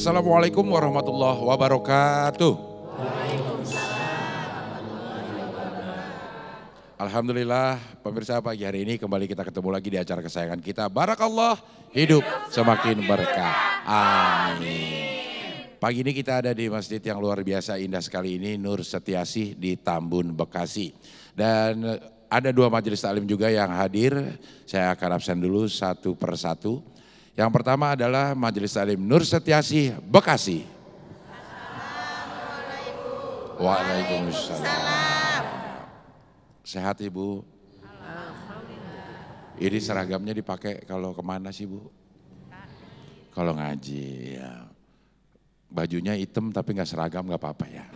Assalamualaikum warahmatullahi wabarakatuh. Alhamdulillah pemirsa, pagi hari ini kembali kita ketemu lagi di acara kesayangan kita. Barakallah, hidup semakin berkah. Amin. Pagi ini kita ada di masjid yang luar biasa indah sekali ini, Nur Setiasih di Tambun, Bekasi. Dan ada dua majelis taklim juga yang hadir, saya akan absen dulu satu persatu. Yang pertama adalah Majelis Taklim Nur Setiasih, Bekasi. Waalaikumsalam. Sehat Ibu? Ini seragamnya dipakai kalau kemana sih Bu? Kalau ngaji ya. Bajunya hitam tapi nggak seragam nggak apa-apa ya.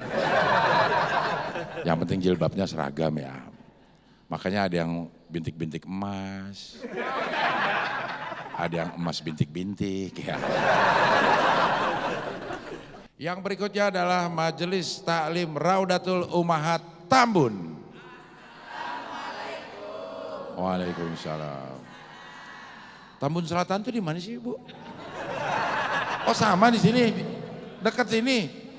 Yang penting jilbabnya seragam ya. Makanya ada yang bintik-bintik emas. Ada yang emas bintik-bintik ya. Yang berikutnya adalah Majelis Taklim Raudatul Ummahat Tambun. Waalaikumsalam. Tambun Selatan itu di mana sih Bu? Oh sama di sini, dekat sini.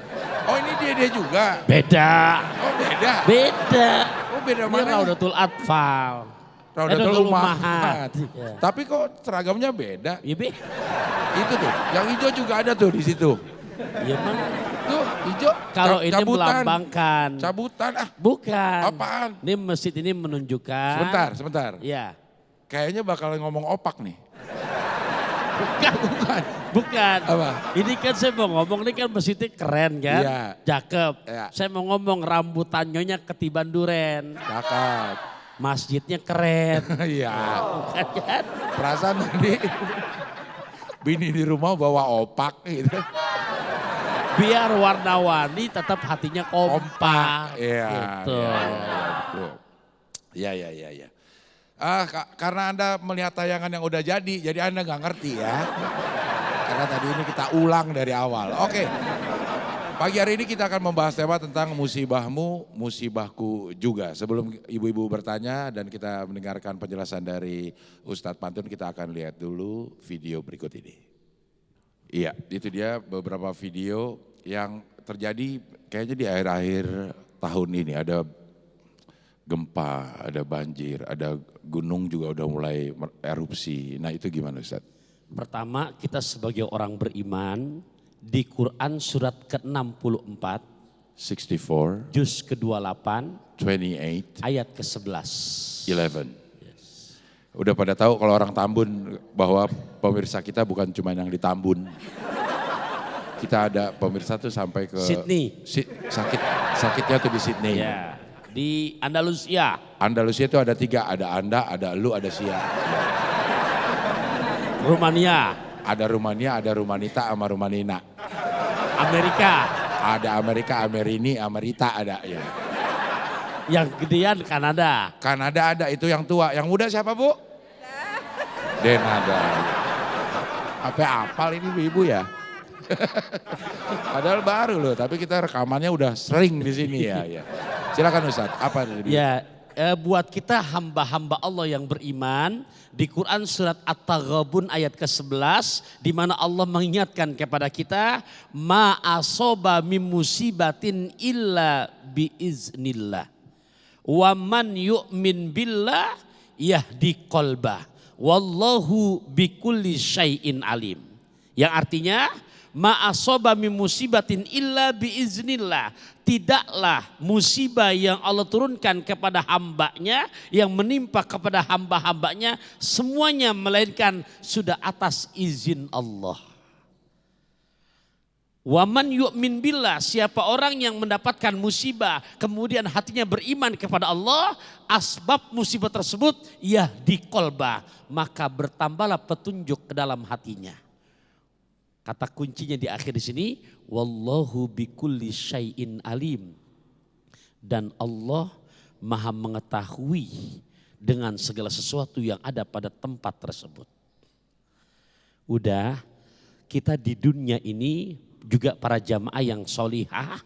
Oh ini dia juga. Beda. Oh beda. Beda. Oh beda Ini mana? Raudatul Atfal. Raudatul Ummahat. Ya. Tapi kok seragamnya beda? Iya Be. Itu tuh, yang hijau juga ada tuh di situ. Iya mah. Tuh hijau. Kalau ini Cabutan. melambangkan. Cabutan Bukan. Apaan? Ini masjid ini menunjukkan. Sebentar. Iya. Kayaknya bakal ngomong opak nih. Bukan. Apa? Ini kan saya mau ngomong, ini kan masjidnya keren kan. Iya. Cakep. Iya. Saya mau ngomong rambutannya ketiban duren. Cakep. Masjidnya keren. Iya. Bukan kan? Perasaan tadi bini di rumah bawa opak gitu. Biar warna-warni tetap hatinya kompak. Iya. Gitu. Iya. Karena Anda melihat tayangan yang udah jadi Anda nggak ngerti ya. Karena tadi ini kita ulang dari awal. Oke. Pagi hari ini kita akan membahas tema tentang musibahmu, musibahku juga. Sebelum ibu-ibu bertanya dan kita mendengarkan penjelasan dari Ustadz Pantun, kita akan lihat dulu video berikut ini. Iya, itu dia beberapa video yang terjadi kayaknya di akhir-akhir tahun ini. Ada gempa, ada banjir, ada gunung juga udah mulai erupsi. Nah itu gimana Ustadz? Pertama, kita sebagai orang beriman di Quran surat ke-64, 64, juz ke-28, 28, ayat ke-11. 11. Udah pada tahu kalau orang Tambun bahwa pemirsa kita bukan cuma yang di Tambun. Kita ada pemirsa tuh sampai ke Sydney. Sakitnya tuh di Sydney. Ya, di Andalusia. Andalusia itu ada 3, ada Anda, ada lu, ada Sia. Rumania. Ada Rumania, ada Rumanita sama Rumanina. Amerika. Ada Amerika, Amerini, Amerita ada ya. Yang gedean Kanada. Kanada ada, itu yang tua. Yang muda siapa Bu? Denada. Apa apal ini ibu ya? Padahal baru loh, tapi kita rekamannya udah sering di sini ya. Silakan Ustadz, apa tadi? Ya, buat kita hamba-hamba Allah yang beriman, di Quran surat At-Taghabun ayat ke-11, di mana Allah mengingatkan kepada kita, ma asoba min musibatin illa biiznillah. Wa man yu'min billah yahdi qalbah. Wallahu bikulli syai'in alim. Yang artinya, ma asoba min musibatin illa biiznillah. Tidaklah musibah yang Allah turunkan kepada hambanya, yang menimpa kepada hamba-hambanya, semuanya melainkan sudah atas izin Allah. Waman yu'min billah, siapa orang yang mendapatkan musibah kemudian hatinya beriman kepada Allah, asbab musibah tersebut yahdi qalbah, maka bertambahlah petunjuk ke dalam hatinya. Kata kuncinya di akhir di sini, wallahu bikulli syai'in alim. Dan Allah maha mengetahui dengan segala sesuatu yang ada pada tempat tersebut. Udah, kita di dunia ini juga para jamaah yang solihah,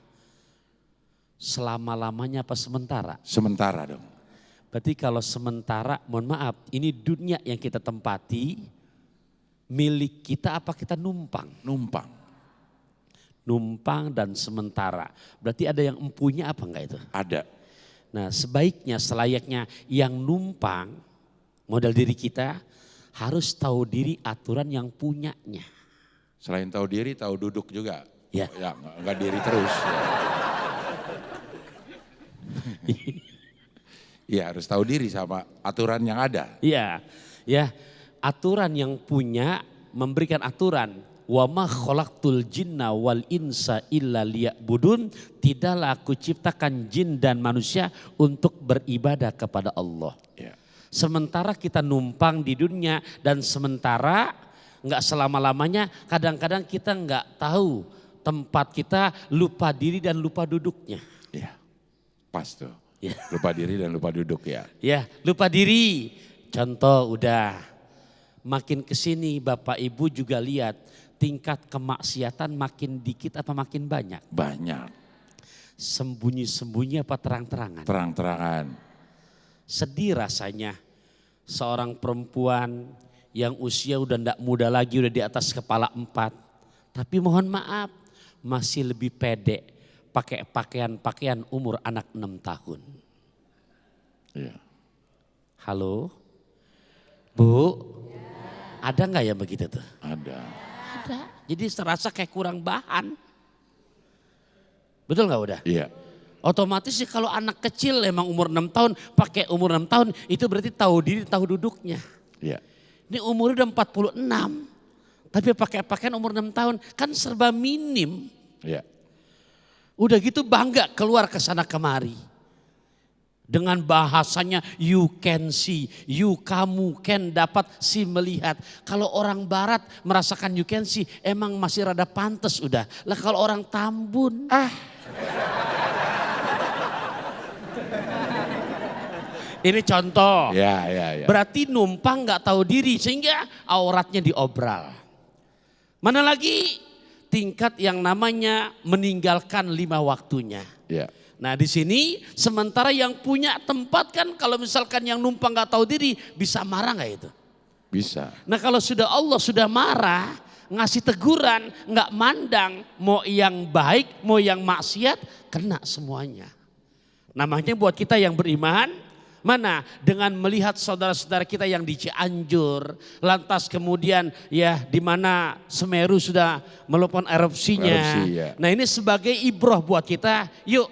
selama-lamanya apa sementara? Sementara dong. Berarti kalau sementara, mohon maaf, ini dunia yang kita tempati, milik kita apa kita numpang? Numpang. Numpang dan sementara. Berarti ada yang empunya apa enggak itu? Ada. Nah sebaiknya selayaknya yang numpang modal diri kita harus tahu diri aturan yang punyanya. Selain tahu diri, tahu duduk juga. Ya. Ya enggak diri terus. Iya harus tahu diri sama aturan yang ada. Iya, ya aturan yang punya memberikan aturan. Wa ma khalaqtul jinna wal insa illa liya'budun. Tidaklah aku ciptakan jin dan manusia untuk beribadah kepada Allah. Ya. Sementara kita numpang di dunia dan sementara nggak selama-lamanya kadang-kadang kita nggak tahu tempat kita, lupa diri dan lupa duduknya. Ya. Pas tuh. Ya. Lupa diri dan lupa duduk ya. Ya, lupa diri. Contoh udah makin kesini Bapak Ibu juga lihat tingkat kemaksiatan makin dikit apa makin banyak? Banyak. Sembunyi-sembunyi apa terang-terangan? Terang-terangan. Sedih rasanya seorang perempuan yang usia udah ndak muda lagi, udah di atas kepala 4. Tapi mohon maaf masih lebih pede pakai pakaian umur anak 6 tahun. Iya. Halo? Bu? Ada nggak ya begitu tuh? Ada. Ada. Jadi serasa kayak kurang bahan. Betul nggak udah? Iya. Otomatis sih kalau anak kecil emang umur 6 tahun, pakai umur 6 tahun itu berarti tahu diri, tahu duduknya. Iya. Ini umurnya udah 46, tapi pakai pakaian umur 6 tahun kan serba minim. Iya. Udah gitu bangga keluar ke sana kemari. Dengan bahasanya you can see, you kamu can dapat si melihat. Kalau orang barat merasakan you can see emang masih rada pantas udah. Lah kalau orang Tambun ini contoh. Ya. Berarti numpang nggak tahu diri sehingga auratnya diobral. Mana lagi tingkat yang namanya meninggalkan 5 waktunya. Iya. Nah di sini sementara yang punya tempat kan kalau misalkan yang numpang nggak tahu diri bisa marah nggak itu? Bisa. Nah kalau sudah Allah sudah marah ngasih teguran nggak mandang mau yang baik mau yang maksiat kena semuanya. Namanya buat kita yang beriman. Mana dengan melihat saudara-saudara kita yang di Cianjur, lantas kemudian ya di mana Semeru sudah melakukan erupsinya. Ya. Nah ini sebagai ibroh buat kita, yuk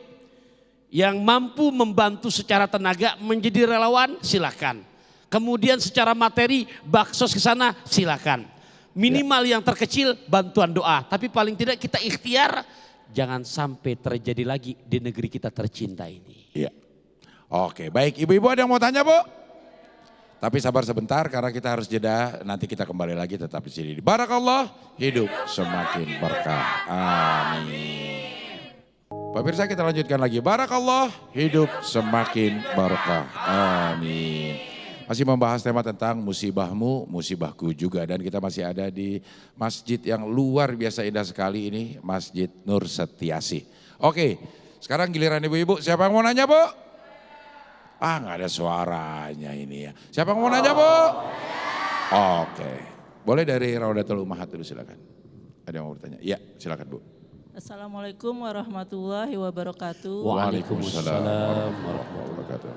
yang mampu membantu secara tenaga menjadi relawan silakan. Kemudian secara materi baksos ke sana silakan. Minimal yang terkecil bantuan doa, tapi paling tidak kita ikhtiar jangan sampai terjadi lagi di negeri kita tercinta ini. Iya. Oke, baik. Ibu-ibu ada yang mau tanya, Bu? Tapi sabar sebentar karena kita harus jeda. Nanti kita kembali lagi tetap di sini. Barakallah, hidup semakin berkah. Amin. Pemirsa kita lanjutkan lagi. Barakallah, hidup semakin berkah. Amin. Masih membahas tema tentang musibahmu, musibahku juga. Dan kita masih ada di masjid yang luar biasa indah sekali ini. Masjid Nur Setiasi. Oke, sekarang giliran ibu-ibu. Siapa yang mau nanya, Bu? Nggak ada suaranya ini ya. Siapa yang mau nanya, Bu? Oke. Boleh dari Raudatul Ummahat dulu silakan. Ada yang mau bertanya? Iya, silakan, Bu. Assalamualaikum warahmatullahi wabarakatuh. Waalaikumsalam warahmatullahi wabarakatuh.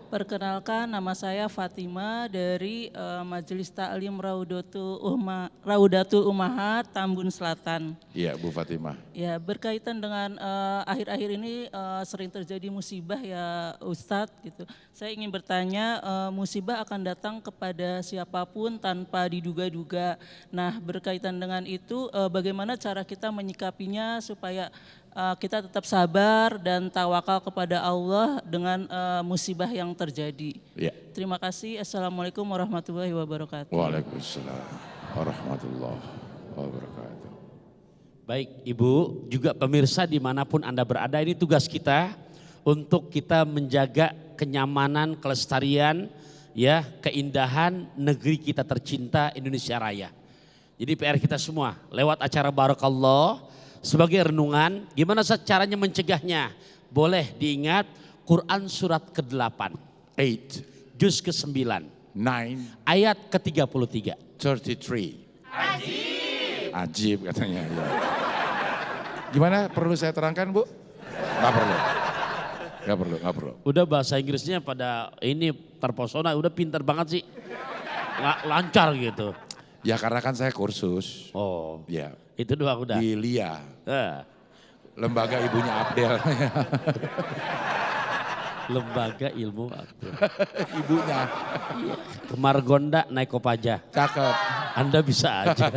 Perkenalkan nama saya Fatima dari Majelis Ta'lim Raudatul Ummahat Tambun Selatan. Iya, Bu Fatimah. Ya, berkaitan dengan akhir-akhir ini sering terjadi musibah ya Ustadz gitu. Saya ingin bertanya, musibah akan datang kepada siapapun tanpa diduga-duga. Nah, berkaitan dengan itu bagaimana cara kita menyikapinya supaya kita tetap sabar dan tawakal kepada Allah dengan musibah yang terjadi. Ya. Terima kasih. Assalamualaikum warahmatullahi wabarakatuh. Waalaikumsalam warahmatullahi wabarakatuh. Baik Ibu, juga pemirsa dimanapun Anda berada, ini tugas kita untuk kita menjaga kenyamanan, kelestarian, ya keindahan negeri kita tercinta Indonesia Raya. Jadi PR kita semua lewat acara Barakallah sebagai renungan, gimana caranya mencegahnya? Boleh diingat Quran surat ke-8, 8, juz ke-9, 9, ayat ke-33. 33. Ajib katanya. Ya. Gimana, perlu saya terangkan Bu? Nggak perlu. Nggak perlu. Udah bahasa Inggrisnya pada ini terpesona, udah pintar banget sih. Lancar gitu. Ya karena kan saya kursus. Oh, Ya. itu doang udah. Di LIA. Lembaga ibunya Abdel. Lembaga Ilmu Akbar. Ibunya. Ke Margonda naik Kopaja. Cakep. Anda bisa aja.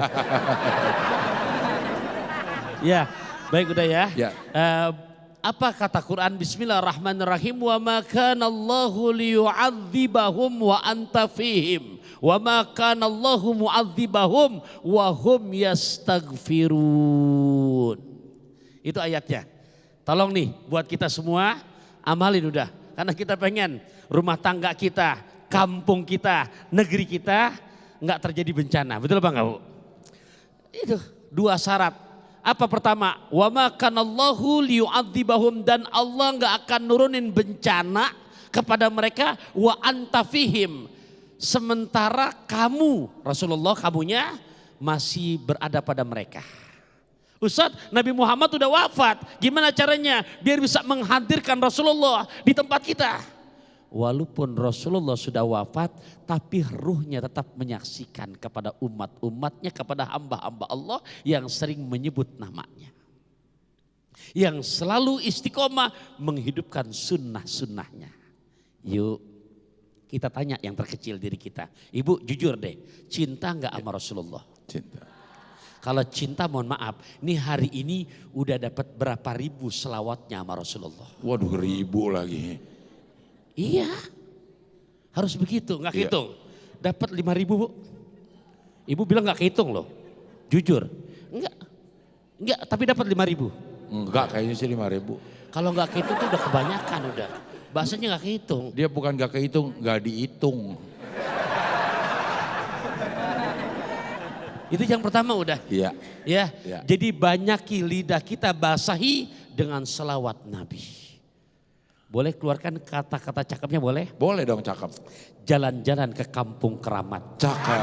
Ya, baik udah ya. Ya. Apa kata Quran? Bismillahirrahmanirrahim. Wa ma kana Allahu liyu'adzibahum wa anta fihim. Wa ma kana Allahu mu'adzibahum wa hum yastaghfirun. Itu ayatnya. Tolong nih buat kita semua amalin udah. Karena kita pengen rumah tangga kita, kampung kita, negeri kita nggak terjadi bencana. Betul apa enggak Bu? Itu 2 syarat. Apa pertama? Wa ma kanallahu liyu'adzibahum, dan Allah nggak akan nurunin bencana kepada mereka wa anta fihim. Sementara kamu, Rasulullah, kamunya masih berada pada mereka. Ustadz, Nabi Muhammad udah wafat. Gimana caranya biar bisa menghadirkan Rasulullah di tempat kita? Walaupun Rasulullah sudah wafat, tapi ruhnya tetap menyaksikan kepada umat-umatnya, kepada hamba-hamba Allah yang sering menyebut namanya. Yang selalu istiqomah menghidupkan sunnah-sunnahnya. Yuk kita tanya yang terkecil diri kita. Ibu jujur deh, cinta nggak sama Rasulullah? Cinta. Kalau cinta mohon maaf, nih hari ini udah dapat berapa ribu selawatnya sama Rasulullah? Waduh, ribu lagi. Iya, harus begitu, nggak Iya. kehitung. Dapat 5.000 Bu. Ibu bilang nggak kehitung loh, jujur. Enggak, tapi dapat 5.000. Enggak, kayaknya sih 5.000. Kalau nggak kehitung tuh udah kebanyakan udah. Bahasanya nggak kehitung. Dia bukan nggak kehitung, nggak dihitung. Itu yang pertama udah. Iya. Ya, Ya. jadi banyaki lidah kita basahi dengan selawat Nabi. Boleh keluarkan kata-kata cakepnya boleh? Boleh dong, cakep. Jalan-jalan ke kampung keramat. Cakep.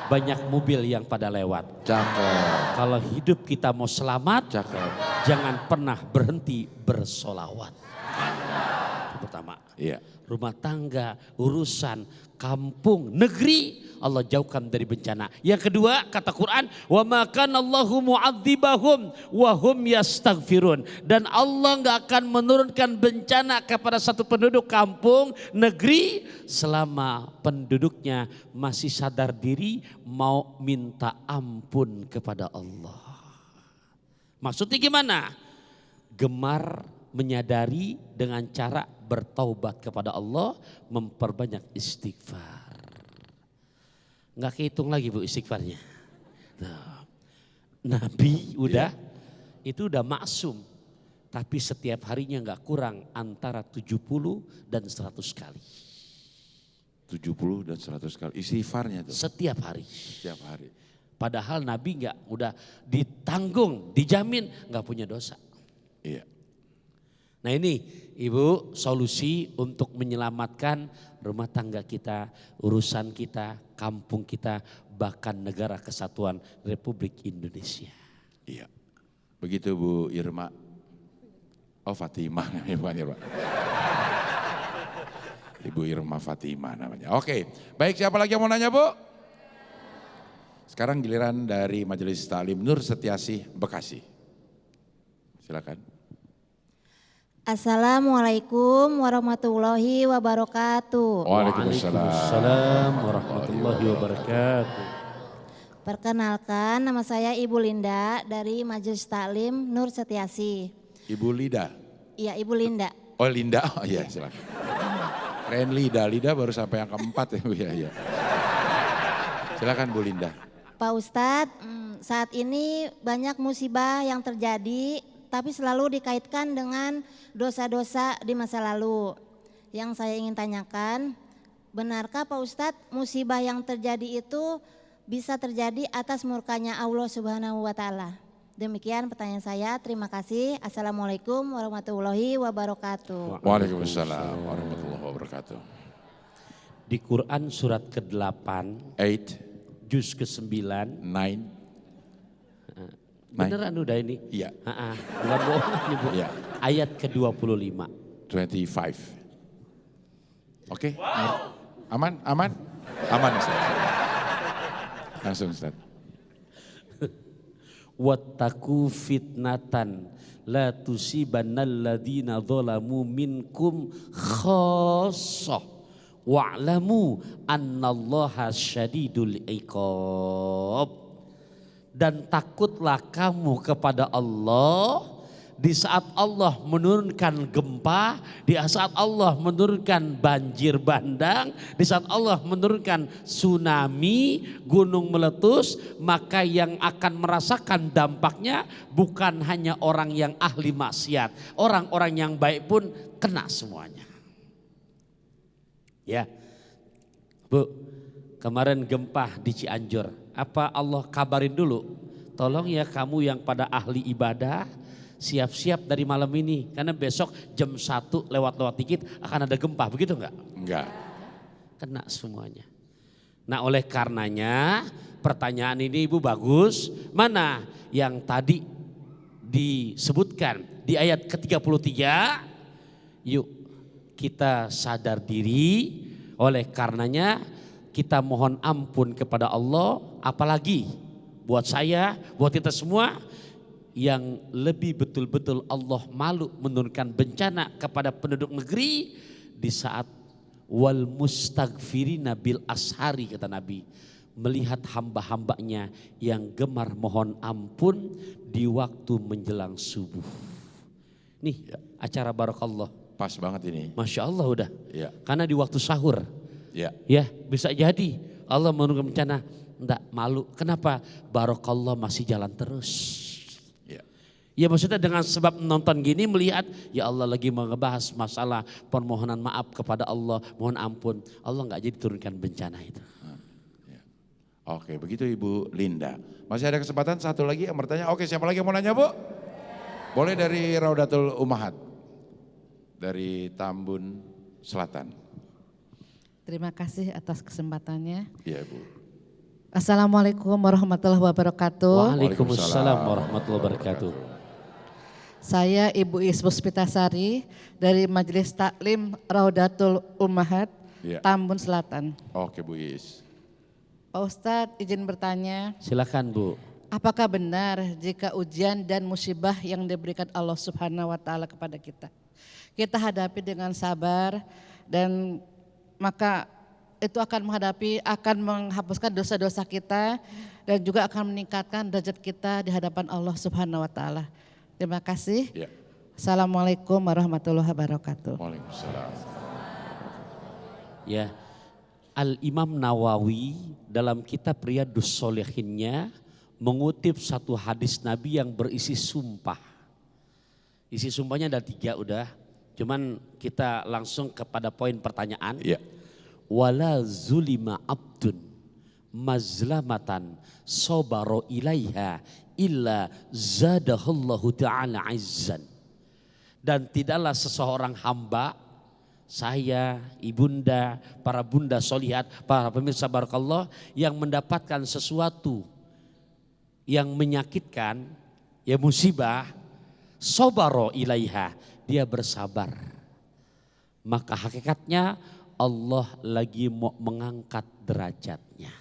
Banyak mobil yang pada lewat. Cakep. Kalau hidup kita mau selamat, Cakep. jangan pernah berhenti bersolawat. Itu pertama. Iya. Rumah tangga, urusan, kampung, negeri, Allah jauhkan dari bencana. Yang kedua kata Quran, wa ma kana Allahu mu'adzibahum wa hum yastaghfirun. Dan Allah enggak akan menurunkan bencana kepada satu penduduk kampung, negeri selama penduduknya masih sadar diri mau minta ampun kepada Allah. Maksudnya gimana? Gemar menyadari dengan cara bertaubat kepada Allah, memperbanyak istighfar. Nggak kehitung lagi Bu istighfarnya. Nah, Nabi udah, itu udah maksum. Tapi setiap harinya nggak kurang antara 70 dan 100 kali. 70 dan 100 kali istighfarnya tuh. Setiap hari. Setiap hari. Padahal Nabi nggak, udah ditanggung, dijamin nggak punya dosa. Iya. Nah ini Ibu solusi untuk menyelamatkan rumah tangga kita, urusan kita, kampung kita, bahkan negara kesatuan Republik Indonesia. Iya. Begitu Bu Irma. Oh Fatimah namanya, bukan Irma. Ibu Irma Fatimah namanya. Oke, baik, siapa lagi yang mau nanya Bu? Sekarang giliran dari Majelis Ta'lim Nur Setiasih Bekasi. Silakan. Assalamualaikum warahmatullahi wabarakatuh. Waalaikumsalam warahmatullahi wabarakatuh. Perkenalkan, nama saya Ibu Linda dari Majelis Taklim Nur Setiasih. Ibu Lida. Iya, Ibu Linda. Oh Linda, oh iya silakan. Keren Lida baru sampai yang keempat ya Bu ya. Iya. Silakan Bu Linda. Pak Ustadz, saat ini banyak musibah yang terjadi, tapi selalu dikaitkan dengan dosa-dosa di masa lalu. Yang saya ingin tanyakan, benarkah Pak Ustadz musibah yang terjadi itu bisa terjadi atas murkanya Allah Subhanahu wa Ta'ala? Demikian pertanyaan saya, terima kasih. Assalamualaikum warahmatullahi wabarakatuh. Waalaikumsalam warahmatullahi wabarakatuh. Di Quran surat ke-8, 8, juz ke-9, 9, Beneran udah ini? Iya. Bukan bohong ini Bu. Iya. Ayat ke-25. 25. Oke. Aman? Aman? Aman Ustaz. Langsung Ustaz. Wattaku fitnatan la tusibannal zalamu minkum khassah wa'lamu annallaha syadidul iqab. Dan takutlah kamu kepada Allah di saat Allah menurunkan gempa, di saat Allah menurunkan banjir bandang, di saat Allah menurunkan tsunami, gunung meletus, maka yang akan merasakan dampaknya bukan hanya orang yang ahli maksiat, orang-orang yang baik pun kena semuanya. Ya, Bu, kemarin gempa di Cianjur, apa Allah kabarin dulu? Tolong ya kamu yang pada ahli ibadah, siap-siap dari malam ini. Karena besok jam 1 lewat-lewat dikit akan ada gempa, begitu enggak? Enggak. Kena semuanya. Nah oleh karenanya pertanyaan ini Ibu bagus. Mana yang tadi disebutkan di ayat ke-33? Yuk kita sadar diri. Oleh karenanya kita mohon ampun kepada Allah. Apalagi buat saya, buat kita semua yang lebih betul-betul Allah malu menurunkan bencana kepada penduduk negeri di saat wal mustaghfirina bil ashari kata Nabi, melihat hamba-hambanya yang gemar mohon ampun di waktu menjelang subuh. Nih acara barakallah. Pas banget ini. Masya Allah udah. Ya. Karena di waktu sahur. Ya. Ya bisa jadi Allah menurunkan bencana. Enggak malu. Kenapa? Barakallah masih jalan terus. Ya maksudnya dengan sebab nonton gini melihat ya Allah lagi mengebahas masalah permohonan maaf kepada Allah, mohon ampun. Allah nggak jadi turunkan bencana itu. Oke, begitu Ibu Linda. Masih ada kesempatan satu lagi yang bertanya. Oke, siapa lagi yang mau nanya Bu? Boleh dari Raudatul Ummahat. Dari Tambun Selatan. Terima kasih atas kesempatannya. Iya Bu. Assalamualaikum warahmatullahi wabarakatuh. Waalaikumsalam warahmatullahi wabarakatuh. Saya Ibu Is Puspitasari dari Majelis Taklim Raudatul Ummahat, Ya. Tambun Selatan. Oke Bu Is. Pak Ustadz izin bertanya, Silakan Bu. apakah benar jika ujian dan musibah yang diberikan Allah Subhanahu wa taala kepada kita hadapi dengan sabar dan maka itu akan menghapuskan dosa-dosa kita dan juga akan meningkatkan derajat kita di hadapan Allah Subhanahu wa taala. Terima kasih. Ya. Assalamualaikum warahmatullahi wabarakatuh. Waalaikumsalam. Ya, Al-Imam Nawawi dalam kitab Riyadhus Shalihinnya mengutip satu hadis Nabi yang berisi sumpah. Isi sumpahnya ada 3 udah, cuman kita langsung kepada poin pertanyaan. Iya. Wala zulima abdun mazlamatan sobaro ilaiha illa zadahallahu ta'ala izzan. Dan tidaklah seseorang hamba, saya, ibunda, para bunda solihat, para pemirsa barakallah yang mendapatkan sesuatu yang menyakitkan, ya musibah, sobaro ilaiha, dia bersabar. Maka hakikatnya Allah lagi mau mengangkat derajatnya.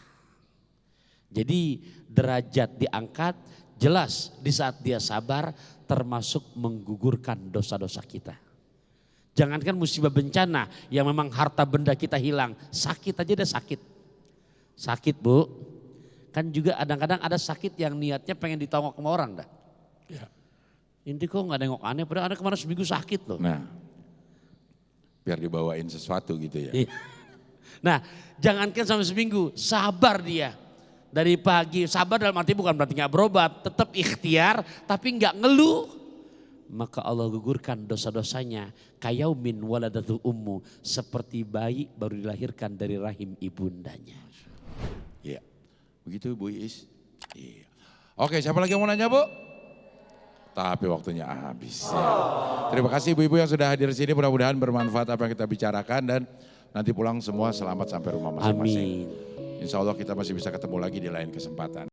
Jadi derajat diangkat jelas di saat dia sabar termasuk menggugurkan dosa-dosa kita. Jangankan musibah bencana yang memang harta benda kita hilang, sakit aja udah sakit. Sakit Bu, kan juga kadang-kadang ada sakit yang niatnya pengen ditongok sama orang dah. Ya. Ini kok gak nengok aneh, padahal ada kemarin seminggu sakit loh. Nah, biar dibawain sesuatu gitu ya. Iya. Nah, jangankan sampai seminggu, sabar dia. Dari pagi, sabar dalam arti bukan berarti gak berobat, tetap ikhtiar tapi gak ngeluh. Maka Allah gugurkan dosa-dosanya. Kayaumin waladatu ummu, seperti bayi baru dilahirkan dari rahim ibundanya. Iya. Begitu Bu Is. Iya. Oke, siapa lagi yang mau nanya Bu? Tapi waktunya habis. Ya. Terima kasih ibu-ibu yang sudah hadir di sini. Mudah-mudahan bermanfaat apa yang kita bicarakan dan nanti pulang semua selamat sampai rumah masing-masing. Amin. Insya Allah kita masih bisa ketemu lagi di lain kesempatan.